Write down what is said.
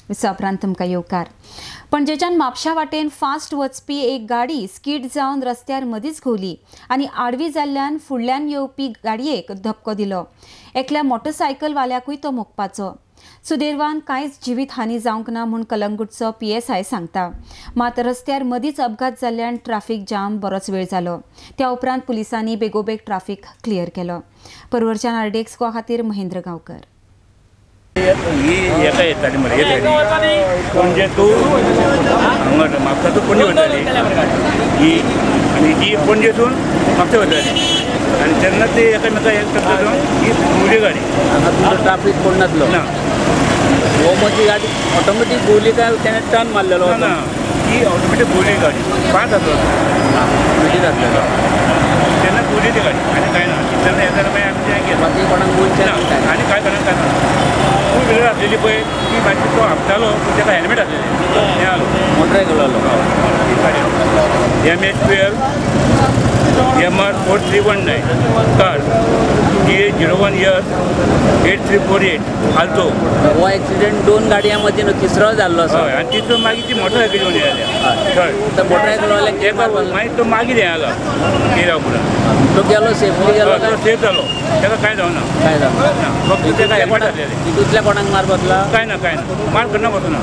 Visa उपरांत तुमकां येवकार. पणजेच्यान म्हापशा वाटेन फास्ट वचपी एक गाडी स्कीड जावन रस्त्यार मदींच घुंवली आनी आडवी जाल्ल्यान फुडल्यान येवपी गाडयेक धपको दिलो. एकल्या मोटरसायकलवाल्याकूय तो मोखपाचो. सुदैवान कांयच जिवीत हानी जावंक ना म्हूण कलंगूटचो PSI सांगता. मात रस्त्यार मदींच अपघात जाल्ल्यान ट्राफीक जाम बरोच वेळ जालो. त्या उपरांत पुलिसांनी बेगोबेग ट्राफीक क्लियर केलो. परवरच्यान आरडीएक्स गोवा खातीर महेंद्र गांवकर. ही एका येताली मरे येताली पणजे तूं हांगा म्हापसा तूं पणजे वताली ही आनी ही पणजेसून म्हापसा वताली आनी तेन्ना ती एकामेका एक टक्कर ही घुंवली गाडी. हांगा तुमचो ट्राफीक कोण नासलो ना हो मजी गाडी ऑटोमॅटीक घुंवली काय तेणें टर्न मारलेलो ना ही ऑटोमॅटीक घुंवली गाडी 5 जातलो ऑटोमॅटीक आसलेलो तेन्ना घुंवली ती गाडी आनी कांय ना तेन्ना येताना मागीर आमी तें गेलो बाकी कोणाक गोंयचे आनी कांय करना काय ना. टू व्हिलर आसलेली पळय ती मातशी तो आपटालो पूण ताका हेल्मेट आसलेलें हें आलो motorcycle MH12 MR 4319 car DA01 years 8348 Alto. हो एक्सिडेंट 2 गाडयां मदीं तिसरो जाल्लो आसा. हय आनी तितून मागीर ती मोटरसायकल घेवन येयल्या तर मोटरसायकलवाल्याक मागीर तो मागीर हें आला एरिया पुरा तो गेलो सेफली गेलो तो सेफ जालो ताका कांय जावना काय जालो ना फक्त ताका हेपाट जालेलें तितूंतल्या कोणाक मार बसला कांय ना मार करना पासून ना.